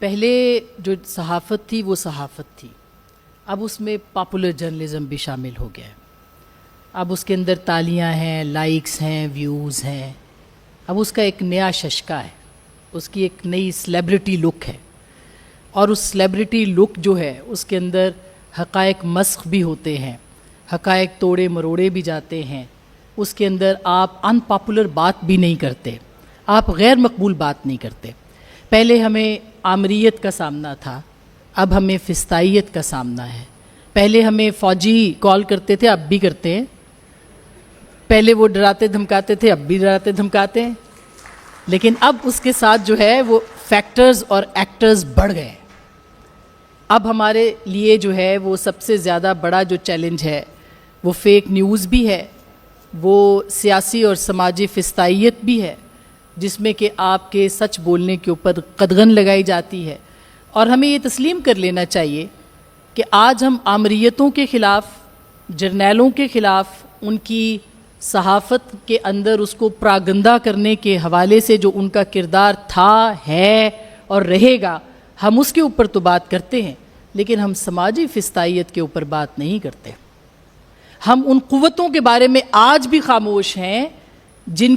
پہلے جو صحافت تھی وہ صحافت تھی، اب اس میں پاپولر جرنلزم بھی شامل ہو گیا ہے۔ اب اس کے اندر تالیاں ہیں، لائکس ہیں، ویوز ہیں۔ اب اس کا ایک نیا ششکا ہے، اس کی ایک نئی سلیبریٹی لک ہے، اور اس سلیبریٹی لک جو ہے اس کے اندر حقائق مسخ بھی ہوتے ہیں، حقائق توڑے مروڑے بھی جاتے ہیں۔ اس کے اندر آپ ان پاپولر بات بھی نہیں کرتے، آپ غیر مقبول بات نہیں کرتے۔ پہلے ہمیں آمریت کا سامنا تھا، اب ہمیں فستائیت کا سامنا ہے۔ پہلے ہمیں فوجی کال کرتے تھے، اب بھی کرتے ہیں۔ پہلے وہ ڈراتے دھمکاتے تھے، اب بھی ڈراتے دھمکاتے ہیں، لیکن اب اس کے ساتھ جو ہے وہ فیکٹرز اور ایکٹرز بڑھ گئے۔ اب ہمارے لیے جو ہے وہ سب سے زیادہ بڑا جو چیلنج ہے وہ فیک نیوز بھی ہے، وہ سیاسی اور سماجی فستائیت بھی ہے، جس میں کہ آپ کے سچ بولنے کے اوپر قدغن لگائی جاتی ہے۔ اور ہمیں یہ تسلیم کر لینا چاہیے کہ آج ہم آمریتوں کے خلاف، جرنیلوں کے خلاف، ان کی صحافت کے اندر اس کو پراگندہ کرنے کے حوالے سے جو ان کا کردار تھا، ہے اور رہے گا، ہم اس کے اوپر تو بات کرتے ہیں، لیکن ہم سماجی فستائیت کے اوپر بات نہیں کرتے۔ ہم ان قوتوں کے بارے میں آج بھی خاموش ہیں جن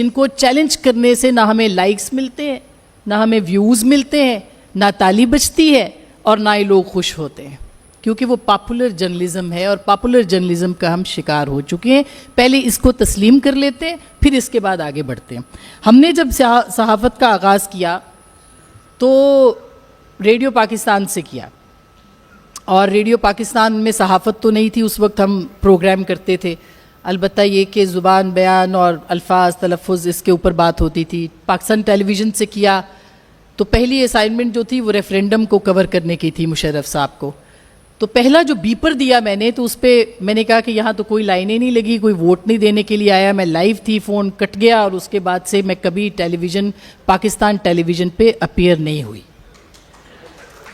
کو چیلنج کرنے سے نہ ہمیں لائکس ملتے ہیں، نہ ہمیں ویوز ملتے ہیں، نہ تالی بجتی ہے، اور نہ ہی لوگ خوش ہوتے ہیں، کیونکہ وہ پاپولر جرنلزم ہے، اور پاپولر جرنلزم کا ہم شکار ہو چکے ہیں۔ پہلے اس کو تسلیم کر لیتے ہیں، پھر اس کے بعد آگے بڑھتے ہیں۔ ہم نے جب صحافت کا آغاز کیا تو ریڈیو پاکستان سے کیا، اور ریڈیو پاکستان میں صحافت تو نہیں تھی اس وقت، ہم پروگرام کرتے تھے، البتہ یہ کہ زبان، بیان اور الفاظ، تلفظ، اس کے اوپر بات ہوتی تھی۔ پاکستان ٹیلی ویژن سے کیا تو پہلی اسائنمنٹ جو تھی وہ ریفرینڈم کو کور کرنے کی تھی مشرف صاحب کو۔ تو پہلا جو بیپر دیا میں نے، تو اس پہ میں نے کہا کہ یہاں تو کوئی لائنیں نہیں لگی، کوئی ووٹ نہیں دینے کے لیے آیا، میں لائیو تھی، فون کٹ گیا، اور اس کے بعد سے میں کبھی ٹیلی ویژن، پاکستان ٹیلی ویژن پہ اپیئر نہیں ہوئی۔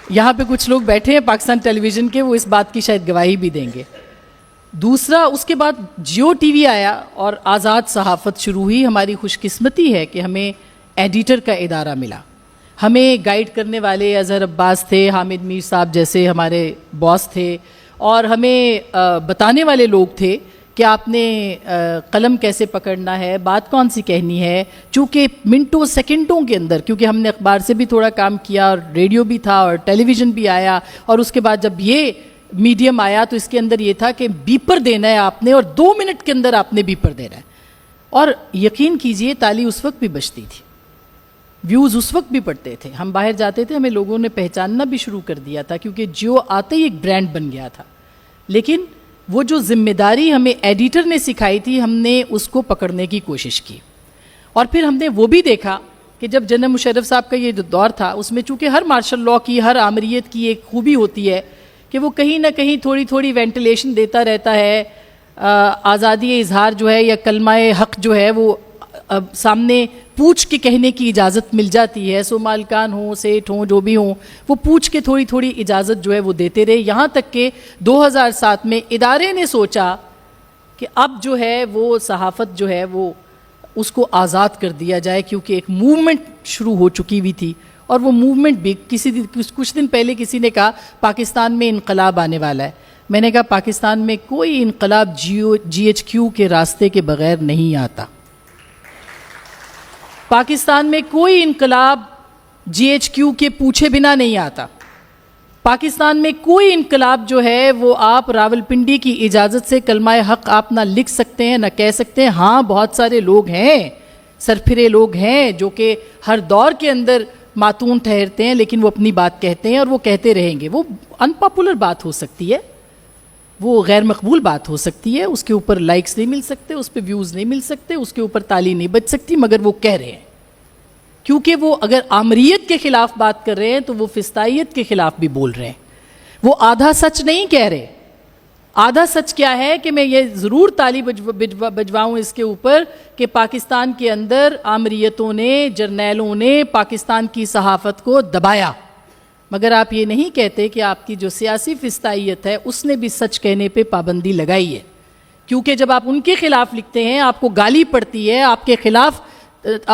یہاں پہ کچھ لوگ بیٹھے ہیں پاکستان ٹیلی ویژن کے، وہ اس بات کی شاید گواہی بھی دیں گے۔ دوسرا، اس کے بعد جیو ٹی وی آیا اور آزاد صحافت شروع ہوئی۔ ہماری خوش قسمتی ہے کہ ہمیں ایڈیٹر کا ادارہ ملا، ہمیں گائیڈ کرنے والے اظہر عباس تھے، حامد میر صاحب جیسے ہمارے باس تھے، اور ہمیں بتانے والے لوگ تھے کہ آپ نے قلم کیسے پکڑنا ہے، بات کون سی کہنی ہے، چونکہ منٹوں سیکنڈوں کے اندر، کیونکہ ہم نے اخبار سے بھی تھوڑا کام کیا، اور ریڈیو بھی تھا، اور ٹیلی ویژن بھی آیا، اور اس کے بعد جب یہ میڈیم آیا تو اس کے اندر یہ تھا کہ بیپر دینا ہے آپ نے، اور 2 منٹ کے اندر آپ نے بیپر دینا ہے۔ اور یقین کیجئے تالی اس وقت بھی بجتی تھی، ویوز اس وقت بھی پڑتے تھے، ہم باہر جاتے تھے، ہمیں لوگوں نے پہچاننا بھی شروع کر دیا تھا، کیونکہ جیو آتے ہی ایک برانڈ بن گیا تھا۔ لیکن وہ جو ذمہ داری ہمیں ایڈیٹر نے سکھائی تھی، ہم نے اس کو پکڑنے کی کوشش کی، اور پھر ہم نے وہ بھی دیکھا کہ جب جنرل مشرف صاحب کا یہ جو دور تھا، اس میں چونکہ ہر مارشل لاء کی، ہر آمریت کی ایک خوبی ہوتی ہے کہ وہ کہیں نہ کہیں تھوڑی تھوڑی وینٹیلیشن دیتا رہتا ہے، آزادی اظہار جو ہے یا کلمہ حق جو ہے وہ سامنے پوچھ کے کہنے کی اجازت مل جاتی ہے، سو مالکان ہوں، سیٹھ ہوں، جو بھی ہوں، وہ پوچھ کے تھوڑی تھوڑی اجازت جو ہے وہ دیتے رہے، یہاں تک کہ 2007 میں ادارے نے سوچا کہ اب جو ہے وہ صحافت جو ہے وہ اس کو آزاد کر دیا جائے، کیونکہ ایک موومنٹ شروع ہو چکی ہوئی تھی، اور وہ موومنٹ بھی کچھ دن پہلے کسی نے کہا پاکستان میں انقلاب آنے والا ہے۔ میں نے کہا پاکستان میں کوئی انقلاب GHQ کے راستے کے بغیر نہیں آتا، پاکستان میں کوئی انقلاب GHQ کے پوچھے بنا نہیں آتا، پاکستان میں کوئی انقلاب جو ہے وہ آپ راولپنڈی کی اجازت سے کلمہ حق آپ نہ لکھ سکتے ہیں، نہ کہہ سکتے ہیں۔ ہاں، بہت سارے لوگ ہیں، سرپھرے لوگ ہیں جو کہ ہر دور کے اندر ماتون ٹھہرتے ہیں، لیکن وہ اپنی بات کہتے ہیں، اور وہ کہتے رہیں گے۔ وہ ان پاپولر بات ہو سکتی ہے، وہ غیر مقبول بات ہو سکتی ہے، اس کے اوپر لائکس نہیں مل سکتے، اس پہ ویوز نہیں مل سکتے، اس کے اوپر تالی نہیں بج سکتی، مگر وہ کہہ رہے ہیں، کیونکہ وہ اگر آمریت کے خلاف بات کر رہے ہیں تو وہ فستائیت کے خلاف بھی بول رہے ہیں، وہ آدھا سچ نہیں کہہ رہے۔ آدھا سچ کیا ہے کہ میں یہ ضرور تالی بجواؤں اس کے اوپر کہ پاکستان کے اندر آمریتوں نے، جرنیلوں نے پاکستان کی صحافت کو دبایا، مگر آپ یہ نہیں کہتے کہ آپ کی جو سیاسی فستائیت ہے اس نے بھی سچ کہنے پہ پابندی لگائی ہے، کیونکہ جب آپ ان کے خلاف لکھتے ہیں، آپ کو گالی پڑتی ہے، آپ کے خلاف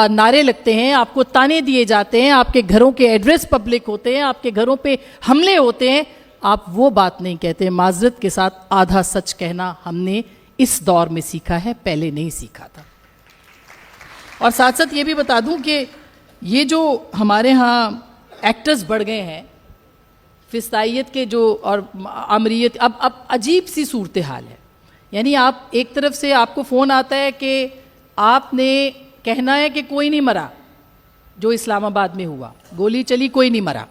نعرے لگتے ہیں, آپ کو تانے دیے جاتے ہیں, آپ کے گھروں کے ایڈریس پبلک ہوتے ہیں, آپ کے گھروں پہ حملے ہوتے ہیں, آپ وہ بات نہیں کہتے. معذرت کے ساتھ آدھا سچ کہنا ہم نے اس دور میں سیکھا ہے, پہلے نہیں سیکھا تھا. اور ساتھ ساتھ یہ بھی بتا دوں کہ یہ جو ہمارے ہاں ایکٹرز بڑھ گئے ہیں, فسطائیت کے جو اور آمریت, اب عجیب سی صورتحال ہے. یعنی آپ ایک طرف سے آپ کو فون آتا ہے کہ آپ نے کہنا ہے کہ کوئی نہیں مرا, جو اسلام آباد میں ہوا, گولی چلی کوئی نہیں مرا.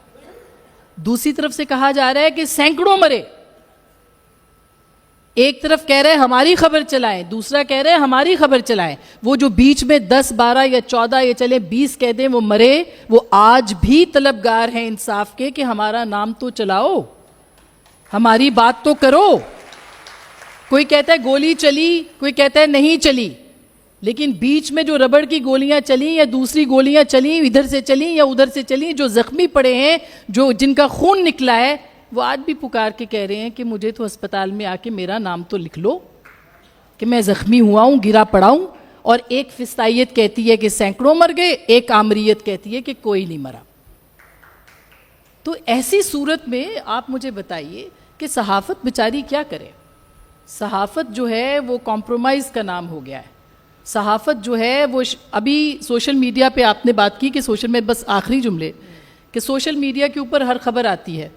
دوسری طرف سے کہا جا رہا ہے کہ سینکڑوں مرے. ایک طرف کہہ رہے ہماری خبر چلائیں, دوسرا کہہ رہے ہماری خبر چلائیں. وہ جو بیچ میں 10 12 یا 14 یا چلے 20 کہہ دیں وہ مرے, وہ آج بھی طلبگار ہیں انصاف کے کہ ہمارا نام تو چلاؤ, ہماری بات تو کرو. کوئی کہتا ہے گولی چلی, کوئی کہتا ہے نہیں چلی, لیکن بیچ میں جو ربڑ کی گولیاں چلیں یا دوسری گولیاں چلیں, ادھر سے چلیں یا ادھر سے چلیں, جو زخمی پڑے ہیں, جو جن کا خون نکلا ہے, وہ آج بھی پکار کے کہہ رہے ہیں کہ مجھے تو ہسپتال میں آ کے میرا نام تو لکھ لو کہ میں زخمی ہوا ہوں, گرا پڑا ہوں. اور ایک فسطائیت کہتی ہے کہ سینکڑوں مر گئے, ایک آمریت کہتی ہے کہ کوئی نہیں مرا. تو ایسی صورت میں آپ مجھے بتائیے کہ صحافت بیچاری کیا کرے. صحافت جو ہے وہ کمپرومائز کا نام ہو گیا ہے. صحافت جو ہے وہ ابھی سوشل میڈیا پہ آپ نے بات کی کہ سوشل میں, بس آخری جملے, کہ سوشل میڈیا کے اوپر ہر خبر آتی ہے,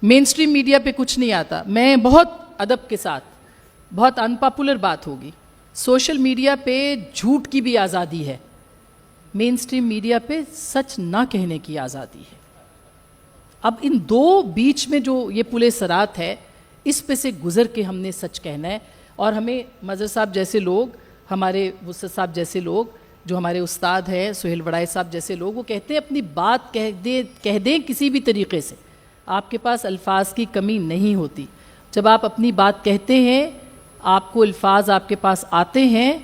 مین سٹریم میڈیا پہ کچھ نہیں آتا. میں بہت ادب کے ساتھ, بہت ان پاپولر بات ہوگی, سوشل میڈیا پہ جھوٹ کی بھی آزادی ہے, مین سٹریم میڈیا پہ سچ نہ کہنے کی آزادی ہے. اب ان دو بیچ میں جو یہ پل صراط ہے, اس پہ سے گزر کے ہم نے سچ کہنا ہے. اور ہمیں مظہر صاحب جیسے لوگ, ہمارے وسط صاحب جیسے لوگ, جو ہمارے استاد ہیں سہیل وڑائے صاحب جیسے لوگ, وہ کہتے ہیں اپنی بات کہہ دیں کسی بھی طریقے سے, آپ کے پاس الفاظ کی کمی نہیں ہوتی. جب آپ اپنی بات کہتے ہیں, آپ کو الفاظ آپ کے پاس آتے ہیں,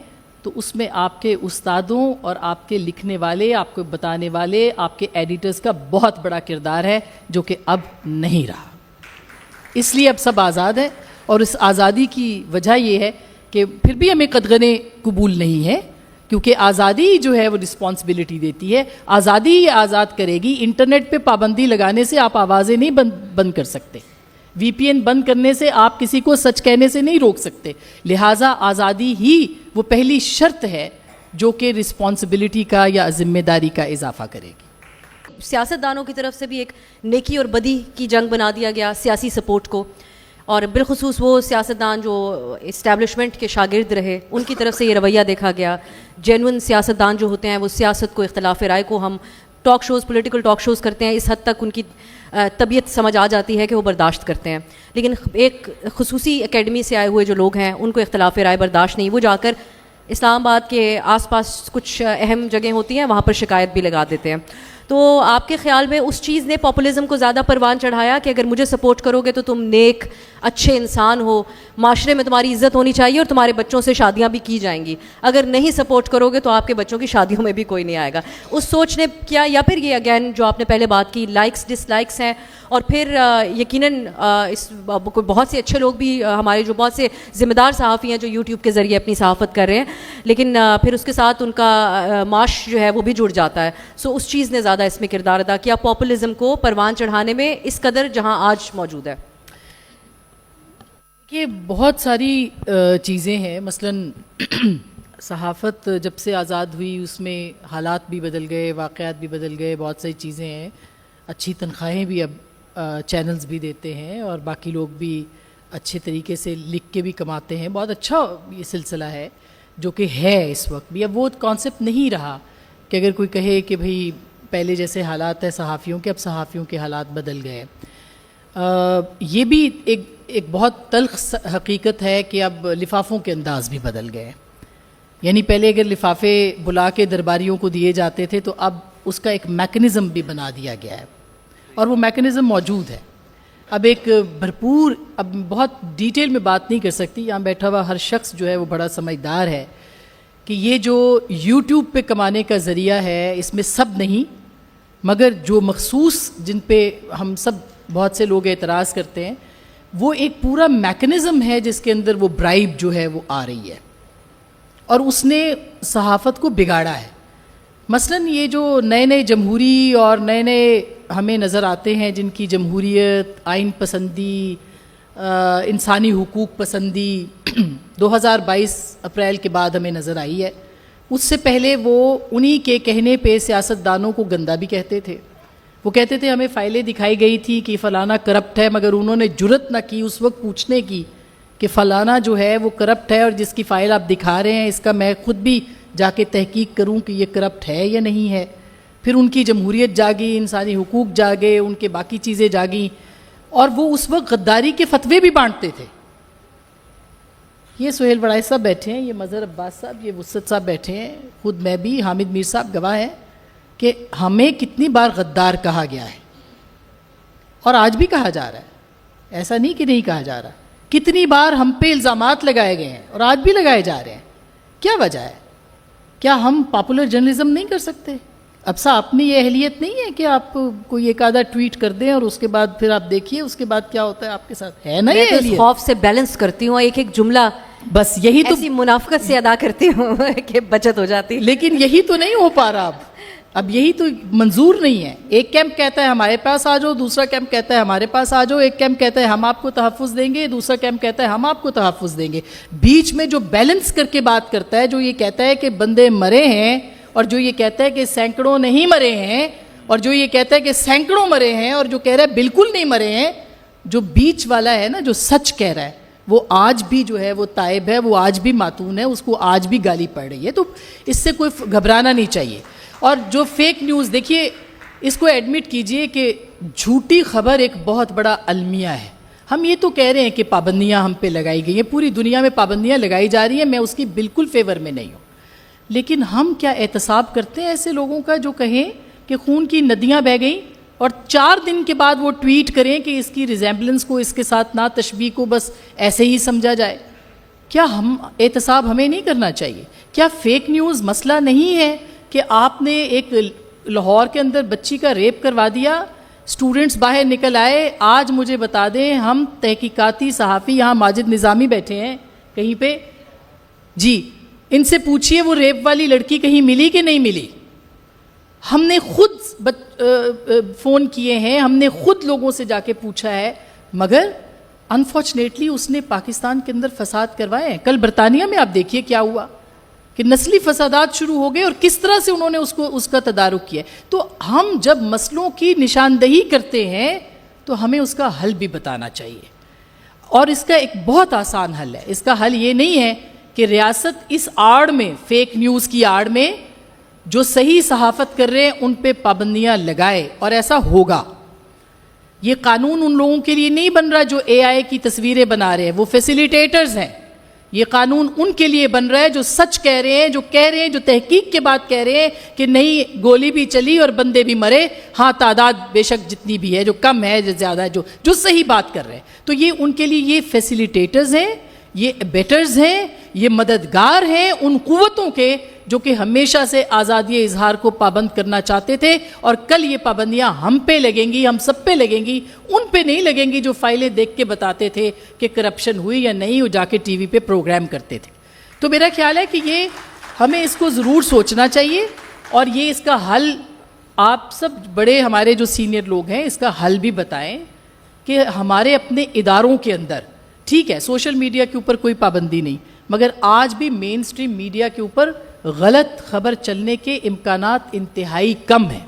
تو اس میں آپ کے استادوں اور آپ کے لکھنے والے, آپ کو بتانے والے, آپ کے ایڈیٹرز کا بہت بڑا کردار ہے, جو کہ اب نہیں رہا. اس لیے اب سب آزاد ہیں, اور اس آزادی کی وجہ یہ ہے کہ پھر بھی ہمیں قدغنیں قبول نہیں ہے, کیونکہ آزادی جو ہے وہ رسپانسبلٹی دیتی ہے. آزادی یہ آزاد کرے گی. انٹرنیٹ پہ پابندی لگانے سے آپ آوازیں نہیں بند کر سکتے, وی پی این بند کرنے سے آپ کسی کو سچ کہنے سے نہیں روک سکتے. لہٰذا آزادی ہی وہ پہلی شرط ہے جو کہ رسپانسبلٹی کا یا ذمہ داری کا اضافہ کرے گی. سیاستدانوں کی طرف سے بھی ایک نیکی اور بدی کی جنگ بنا دیا گیا سیاسی سپورٹ کو, اور بالخصوص وہ سیاستدان جو اسٹیبلشمنٹ کے شاگرد رہے, ان کی طرف سے یہ رویہ دیکھا گیا. جینون سیاستدان جو ہوتے ہیں وہ سیاست کو, اختلاف رائے کو, ہم talk shows, political talk shows کرتے ہیں, اس حد تک ان کی طبیعت سمجھ آ جاتی ہے کہ وہ برداشت کرتے ہیں. لیکن ایک خصوصی اکیڈمی سے آئے ہوئے جو لوگ ہیں, ان کو اختلاف رائے برداشت نہیں, وہ جا کر اسلام آباد کے آس پاس کچھ اہم جگہیں ہوتی ہیں, وہاں پر شکایت بھی لگا دیتے ہیں. تو آپ کے خیال میں اس چیز نے پاپولزم کو زیادہ پروان چڑھایا کہ اگر مجھے سپورٹ کرو گے تو تم نیک اچھے انسان ہو, معاشرے میں تمہاری عزت ہونی چاہیے اور تمہارے بچوں سے شادیاں بھی کی جائیں گی, اگر نہیں سپورٹ کرو گے تو آپ کے بچوں کی شادیوں میں بھی کوئی نہیں آئے گا, اس سوچ نے کیا؟ یا پھر یہ اگین جو آپ نے پہلے بات کی, لائکس ڈس لائکس ہیں, اور پھر یقیناً اس بہت سے اچھے لوگ بھی ہمارے جو بہت سے ذمہ دار صحافی ہیں جو یوٹیوب کے ذریعے اپنی صحافت کر رہے ہیں, لیکن پھر اس کے ساتھ ان کا معاش جو ہے وہ بھی جڑ جاتا ہے. سو اس چیز نے زیادہ اس میں کردار ادا کیا پاپولزم کو پروان چڑھانے میں اس قدر جہاں آج موجود ہے. کہ بہت ساری چیزیں ہیں, مثلاً صحافت جب سے آزاد ہوئی اس میں حالات بھی بدل گئے, واقعات بھی بدل گئے, بہت ساری چیزیں ہیں. اچھی تنخواہیں بھی اب چینلز بھی دیتے ہیں, اور باقی لوگ بھی اچھے طریقے سے لکھ کے بھی کماتے ہیں. بہت اچھا یہ سلسلہ ہے جو کہ ہے اس وقت بھی. اب وہ کانسیپٹ نہیں رہا کہ اگر کوئی کہے کہ بھئی پہلے جیسے حالات ہیں صحافیوں کے, اب صحافیوں کے حالات بدل گئے. یہ بھی ایک بہت تلخ حقیقت ہے کہ اب لفافوں کے انداز بھی بدل گئے. یعنی پہلے اگر لفافے بلا کے درباریوں کو دیے جاتے تھے, تو اب اس کا ایک میکنزم بھی بنا دیا گیا ہے, اور وہ میکنزم موجود ہے. اب ایک بھرپور, اب بہت ڈیٹیل میں بات نہیں کر سکتی, یہاں بیٹھا ہوا ہر شخص جو ہے وہ بڑا سمجھدار ہے کہ یہ جو یوٹیوب پہ کمانے کا ذریعہ ہے, اس میں سب نہیں, مگر جو مخصوص جن پہ ہم سب بہت سے لوگ اعتراض کرتے ہیں, وہ ایک پورا میکنزم ہے جس کے اندر وہ برائب جو ہے وہ آ رہی ہے, اور اس نے صحافت کو بگاڑا ہے. مثلاً یہ جو نئے نئے جمہوری اور نئے نئے ہمیں نظر آتے ہیں جن کی جمہوریت، آئین پسندی، انسانی حقوق پسندی 2022 اپریل کے بعد ہمیں نظر آئی ہے، اس سے پہلے وہ انہی کے کہنے پہ سیاستدانوں کو گندا بھی کہتے تھے. وہ کہتے تھے ہمیں فائلیں دکھائی گئی تھی کہ فلانا کرپٹ ہے، مگر انہوں نے جرت نہ کی اس وقت پوچھنے کی کہ فلانا جو ہے وہ کرپٹ ہے اور جس کی فائل آپ دکھا رہے ہیں اس کا میں خود بھی جا کے تحقیق کروں کہ یہ کرپٹ ہے یا نہیں ہے. پھر ان کی جمہوریت جاگی، انسانی حقوق جاگے، ان کے باقی چیزیں جاگیں، اور وہ اس وقت غداری کے فتوے بھی بانٹتے تھے. یہ سہیل بڑائی صاحب بیٹھے ہیں، یہ مظہر عباس صاحب، یہ وسعت صاحب بیٹھے ہیں، خود میں بھی، حامد میر صاحب گواہ ہیں کہ ہمیں کتنی بار غدار کہا گیا ہے اور آج بھی کہا جا رہا ہے. ایسا نہیں کہ نہیں کہا جا رہا. کتنی بار ہم پہ الزامات لگائے گئے ہیں اور آج بھی لگائے جا رہے ہیں. کیا وجہ ہے؟ کیا ہم پاپولر جرنلزم نہیں کر سکتے؟ اب سا اپنی یہ اہلیت نہیں ہے کہ آپ کوئی ایک آدھا ٹویٹ کر دیں اور اس کے بعد پھر آپ دیکھیے اس کے بعد کیا ہوتا ہے آپ کے ساتھ؟ ہے نا یہ میں اہلیت؟ خوف سے بیلنس کرتی ہوں، ایک ایک جملہ بس یہی تو، ایسی منافقت سے ادا کرتی ہوں کہ بچت ہو جاتی. لیکن یہی تو نہیں ہو پا رہا. اب یہی تو منظور نہیں ہے. ایک کیمپ کہتا ہے ہمارے پاس آ جاؤ، دوسرا کیمپ کہتا ہے ہمارے پاس آ جاؤ، ایک کیمپ کہتا ہے ہم آپ کو تحفظ دیں گے، دوسرا کیمپ کہتا ہے ہم آپ کو تحفظ دیں گے. بیچ میں جو بیلنس کر کے بات کرتا ہے، جو یہ کہتا ہے کہ بندے مرے ہیں اور جو یہ کہتا ہے کہ سینکڑوں نہیں مرے ہیں اور جو یہ کہتا ہے کہ سینکڑوں مرے ہیں اور جو کہہ رہا ہے بالکل نہیں مرے ہیں، جو بیچ والا ہے نا، جو سچ کہہ رہا ہے، وہ آج بھی جو ہے وہ تائب ہے، وہ آج بھی ماتون ہے، اس کو آج بھی گالی پڑ رہی ہے. تو اس سے کوئی گھبرانا نہیں چاہیے. اور جو فیک نیوز، دیکھیے اس کو ایڈمٹ کیجئے کہ جھوٹی خبر ایک بہت بڑا المیہ ہے. ہم یہ تو کہہ رہے ہیں کہ پابندیاں ہم پہ لگائی گئی ہیں، پوری دنیا میں پابندیاں لگائی جا رہی ہیں، میں اس کی بالکل فیور میں نہیں ہوں. لیکن ہم کیا احتساب کرتے ہیں ایسے لوگوں کا جو کہیں کہ خون کی ندیاں بہہ گئیں اور 4 دن کے بعد وہ ٹویٹ کریں کہ اس کی ریزیمبلنس کو، اس کے ساتھ نا تشبیہ کو بس ایسے ہی سمجھا جائے؟ کیا ہم احتساب ہمیں نہیں کرنا چاہیے؟ کیا فیک نیوز مسئلہ نہیں ہے کہ آپ نے ایک لاہور کے اندر بچی کا ریپ کروا دیا، اسٹوڈنٹس باہر نکل آئے، آج مجھے بتا دیں، ہم تحقیقاتی صحافی، یہاں ماجد نظامی بیٹھے ہیں کہیں پہ، جی ان سے پوچھئے وہ ریپ والی لڑکی کہیں ملی کہ نہیں ملی؟ ہم نے خود فون کیے ہیں، ہم نے خود لوگوں سے جا کے پوچھا ہے، مگر انفارچونیٹلی اس نے پاکستان کے اندر فساد کروائے ہیں. کل برطانیہ میں آپ دیکھیے کیا ہوا کہ نسلی فسادات شروع ہو گئے اور کس طرح سے انہوں نے اس کا تدارک کیا. تو ہم جب مسئلوں کی نشاندہی کرتے ہیں تو ہمیں اس کا حل بھی بتانا چاہیے. اور اس کا ایک بہت آسان حل ہے. اس کا حل یہ نہیں ہے کہ ریاست اس آڑ میں، فیک نیوز کی آڑ میں جو صحیح صحافت کر رہے ہیں ان پہ پابندیاں لگائے، اور ایسا ہوگا. یہ قانون ان لوگوں کے لیے نہیں بن رہا جو اے آئی کی تصویریں بنا رہے ہیں، وہ فیسیلیٹیٹرز ہیں. یہ قانون ان کے لیے بن رہا ہے جو سچ کہہ رہے ہیں، جو کہہ رہے ہیں، جو تحقیق کے بعد کہہ رہے ہیں کہ نہیں گولی بھی چلی اور بندے بھی مرے، ہاں تعداد بے شک جتنی بھی ہے، جو کم ہے جو زیادہ ہے، جو صحیح بات کر رہے ہیں. تو یہ ان کے لیے یہ فیسیلیٹیٹرز ہیں، یہ بیٹرز ہیں، یہ مددگار ہیں ان قوتوں کے جو کہ ہمیشہ سے آزادی اظہار کو پابند کرنا چاہتے تھے. اور کل یہ پابندیاں ہم پہ لگیں گی، ہم سب پہ لگیں گی، ان پہ نہیں لگیں گی جو فائلیں دیکھ کے بتاتے تھے کہ کرپشن ہوئی یا نہیں، وہ جا کے ٹی وی پہ پروگرام کرتے تھے. تو میرا خیال ہے کہ یہ ہمیں اس کو ضرور سوچنا چاہیے، اور یہ اس کا حل آپ سب بڑے ہمارے جو سینئر لوگ ہیں اس کا حل بھی بتائیں کہ ہمارے اپنے اداروں کے اندر، ٹھیک ہے سوشل میڈیا کے اوپر کوئی پابندی نہیں، مگر آج بھی مین سٹریم میڈیا کے اوپر غلط خبر چلنے کے امکانات انتہائی کم ہیں.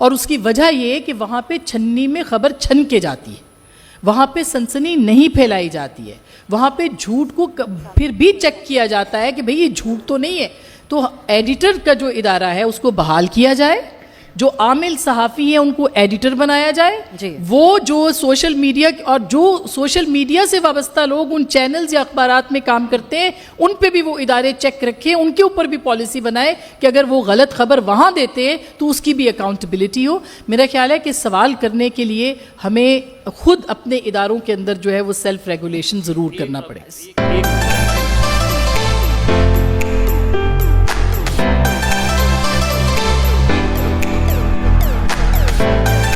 اور اس کی وجہ یہ ہے کہ وہاں پہ چھنی میں خبر چھن کے جاتی ہے، وہاں پہ سنسنی نہیں پھیلائی جاتی ہے، وہاں پہ جھوٹ کو پھر بھی چیک کیا جاتا ہے کہ بھئی یہ جھوٹ تو نہیں ہے. تو ایڈیٹر کا جو ادارہ ہے اس کو بحال کیا جائے، جو عامل صحافی ہیں ان کو ایڈیٹر بنایا جائے جی. وہ جو سوشل میڈیا اور جو سوشل میڈیا سے وابستہ لوگ ان چینلز یا اخبارات میں کام کرتے ہیں ان پہ بھی وہ ادارے چیک رکھیں، ان کے اوپر بھی پالیسی بنائے کہ اگر وہ غلط خبر وہاں دیتے ہیں تو اس کی بھی اکاؤنٹیبلٹی ہو. میرا خیال ہے کہ سوال کرنے کے لیے ہمیں خود اپنے اداروں کے اندر جو ہے وہ سیلف ریگولیشن ضرور کرنا پڑے.